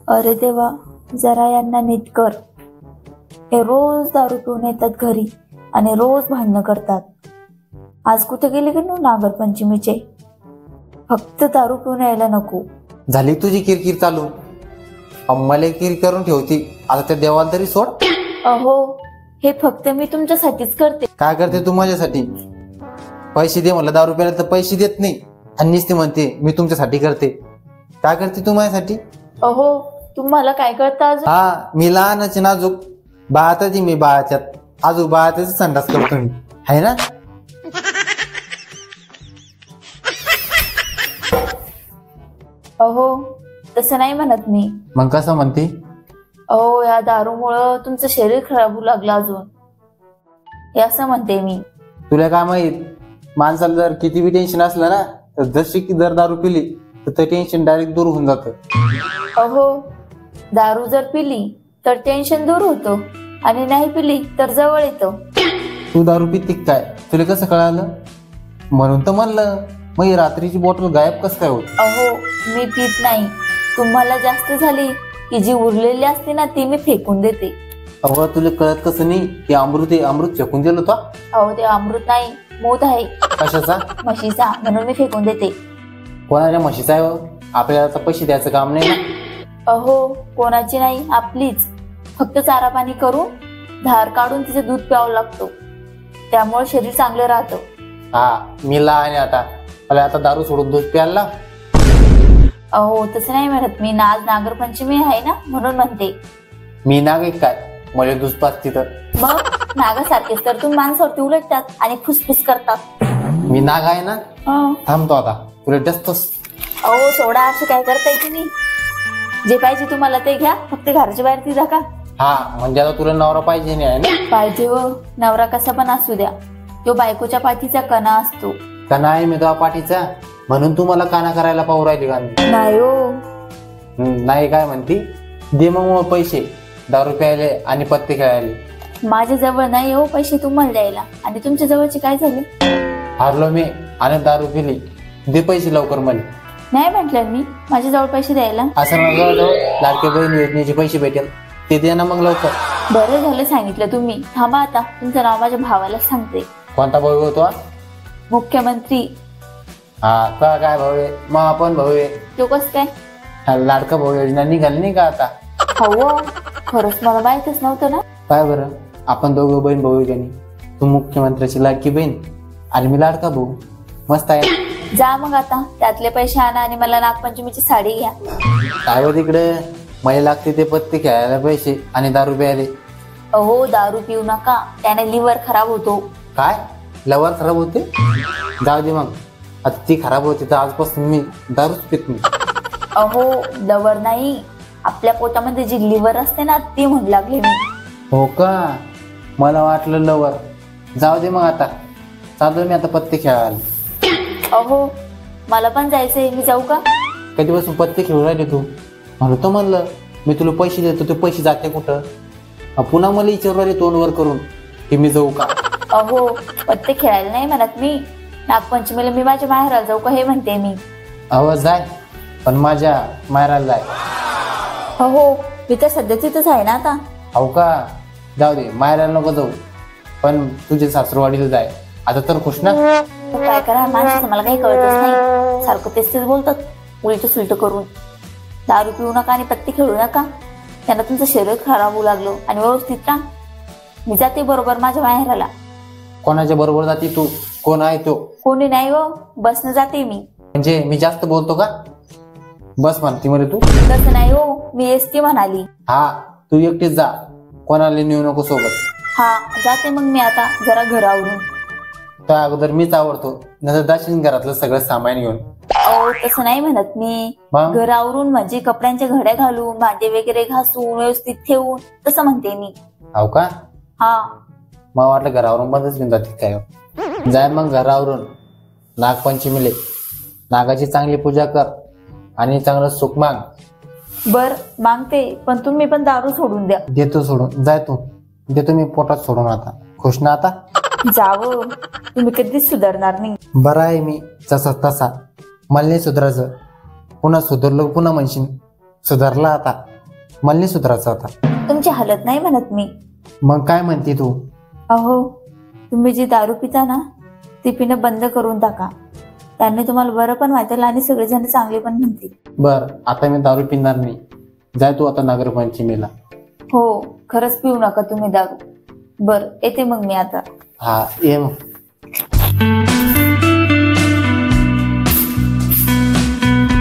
अरे देवा, जरा यांना नीट कर. हे रोज दारू पिऊन येतात घरी आणि रोज भांडणं करतात. आज कुठे गेले की नो नागरपंचमीचे? फक्त दारू पिऊन यायला नको. झाली तुझी किरकिर चालू. अम्माला किर करून ठेवती, आता त्या देवाला तरी सोड. अहो, हे फक्त मी तुमच्यासाठीच करते. काय करते तू माझ्यासाठी? पैसे दे मला, दारू प्यायला तर पैसे देत नाही आणि नुसते म्हणते मी तुमच्यासाठी करते. काय करते तू माझ्यासाठी? अहो, तुम्हाला काय करता अजून? हा, मी लहानच नाजूक बाळातच मी बाळाच्यात आजू बाळातच संडास करतो मी, आहे ना? अहो, तसं नाही म्हणत मी. मग कसं म्हणते? अहो, या दारूमुळं तुमचं शरीर खराब होऊ लागलं अजून, हे असं म्हणते मी. तुला काय माहित, माणसाला जर किती बी टेन्शन असलं ना, तर जशी की जर दारू पिली तर ते टेन्शन डायरेक्ट दूर होऊन जातं. अहो, दारू जर पिली तर टेन्शन दूर होतं आणि नाही पिली तर जवळ येतं. तू दारू पिती काय? तुला कसं कळालं? म्हणून तर म्हणलं, मग ही रात्रीची बॉटल गायब कसं काय होत? अहो, मी पित नाही. तुम्हाला जास्त झाली की जी उरलेली असते ना ती मी फेकून देते. अहो, तुला कळत कसं नाही? ते अमृत आहे, अमृत फेकून दिलं तो. अहो, ते अमृत नाही, मूत आहे. कशाचा? म्हशीचा, म्हणून मी फेकून देते. कोणाच्या म्हशीचा आहे हो? आपल्याला तर पैसे द्यायचं काम नाही ना. अहो, कोणाची नाही, आपलीच. फक्त चारा पाणी करून धार काढून तिचे दूध प्यावं लागतो, त्यामुळे शरीर चांगलं राहतं. हा, मी लहान आहे आता, मला आता दारू सोडून दूध प्यायला. अहो, तसं नाही म्हणत मी. आज नागरपंचमी आहे ना, म्हणून म्हणते. मी नाग आहे काय? मला दूध पाजती तर? मग नागासारखेच तर तुम्ही माणसावरती उलटतात आणि फुसफुस करतात. मी नाग आहे ना? थांबतो आता, तुला जास्तच. अहो, सोडा, असे काय करताय तुम्ही? जे पाहिजे तुम्हाला ते घ्या, फक्त घराच्या बाहेर ती जा का? हा, म्हणजे आता तुला नवरा पाहिजे नाही आहे ना? पाहिजे हो, नवरा कसा पण असू द्या, तो बायकोच्या पाठीचा कणा असतो. कणा आहे मी तुझ्या पाठीचा, म्हणून तू मला काना करायला पाहू राहिली का? नाही हो. नाही काय म्हणती? दे मग पैसे दारू प्यायले आणि पत्ते खेळायला. माझ्या जवळ नाही हो पैसे तुम्हाला द्यायला. आणि तुमच्या जवळचे काय झाले? हारलो मी आणि दारू पिली. दे पैसे लवकर मला. नाही म्हटलं मी, माझ्या जवळ पैसे द्यायला. असं माझ्याजवळ लाडके बहीण योजनेचे पैसे भेटेल, ते दे ना मग लवकर. बरं झालं सांगितलं तुम्ही. थांबा आता, तुमचं नाव माझ्या भावाला सांगते. कोणता भाऊ होतो? मुख्यमंत्री. हा का? काय भाऊ आहे? मग आपण भाऊ आहे. तो कस काय? लाडका भाऊ योजना निघाली नाही का आता? हो, खरंच मला माहितच नव्हतं ना. काय बरं, आपण दोघं बहीण भाऊ आहे का नाही? तू मुख्यमंत्र्याची लाडकी बहीण आणि मी लाडका भाऊ. मस्त आहे. जा मग आता, त्यातले पैसे आणा आणि मला नागपंचमीची साडी घ्या. काय तिकडे मला लागते ते पत्ते खेळायला पैसे आणि दारू प्यायले. अहो, दारू पिऊ नका, त्याने लिव्हर खराब होतो. काय? लिव्हर खराब होते? जाऊ दे मग, आता ती खराब होती तर आजपासून मी दारूच पित नाही. अहो, लिव्हर नाही, आपल्या पोटामध्ये जी लिव्हर असते ना ती म्हणू लागले मी. हो का? मला वाटलं लवर. जाऊ दे मग, आता चालू मी आता पत्ते खेळायला. अहो, मला पण जायचंय, मी जाऊ का? कधीपासून पत्ते खेळू राहिले तू? म्हणतो म्हणलं मी तुला पैसे देतो, ते पैसे जाते कुठं? पुन्हा मला विचारू राहिले तोंडवर करून की मी जाऊ का? अहो, पत्ते खेळायला नाही म्हणत मी. नागपंचमीला मी माझ्या माहेराला जाऊ का हे म्हणते मी. अहो जाय, पण माझ्या माहेराला जाय. हो, मी तर सध्या तिथंच आहे ना आता. हो का? जाऊ दे, माहेराला नको जाऊ, पण तुझे सासरवाडीला जाय. आता तर खुश ना? काय करा, माणसाचं मला काही कळतच नाही. सारखं तेच बोलतात, उलट सुलट करून. दारू पिऊ नका आणि पत्ते खेळू नका, त्यांना तुमचं शरीर खराब होऊ लागलं. आणि व्यवस्थित राहा. मी जाते बरोबर माझ्या माहेराला. कोणाच्या बरोबर जाते तू? कोण आहे तो? कोणी नाही हो, बसनं जाते मी. म्हणजे मी जास्त बोलतो का? बस म्हणते मला तू? तसं नाही हो, मी एसटी म्हणाली. हा, तू एकटीच जा, कोणाला नेऊ नको सोबत. हा, जाते मग मी आता जरा घरावरून. त्या अगोदर मीच आवडतो, नंतर जाशील घरातलं सगळं सामान घेऊन. अहो, तसं नाही म्हणत मी. घरावरून म्हणजे कपड्यांच्या घड्या घालून, भांडे वगैरे घासून व्यवस्थित ठेवून, तसं म्हणते मी. हो का? हा. मला वाटलं घरावरून बंदच घेऊन जाते काय. जाय मग घरावरून. नागपंचमीले नागाची चांगली पूजा कर आणि चांगलं सुख माग. बर, मागते, पण तुम्ही पण दारू सोडून द्या. देतो सोडून, जाय तू. देतो मी पोटात सोडून. आता खुश ना? आता जावं, तुम्ही कधीच सुधारणार नाही. बरं आहे मी जसा तसा, मला नाही सुधारायचं. पुन्हा सुधारलो पुन्हा म्हणशील सुधारला आता. मला नाही सुधारायचं आता. तुमची हालत नाही म्हणत मी. मग काय म्हणते तू? अहो, तुम्ही जी दारू पिता ना ती पिणं बंद करून टाका. त्याने तुम्हाला बरं पण वाटेल आणि सगळेजण चांगले पण म्हणतील. बर, आता मी दारू पिणार नाही. जाय तू आता नागरपंचमीला. हो, खरंच पिऊ नका तुम्ही दारू. बर, येते मग मी आता. हा, ये मग.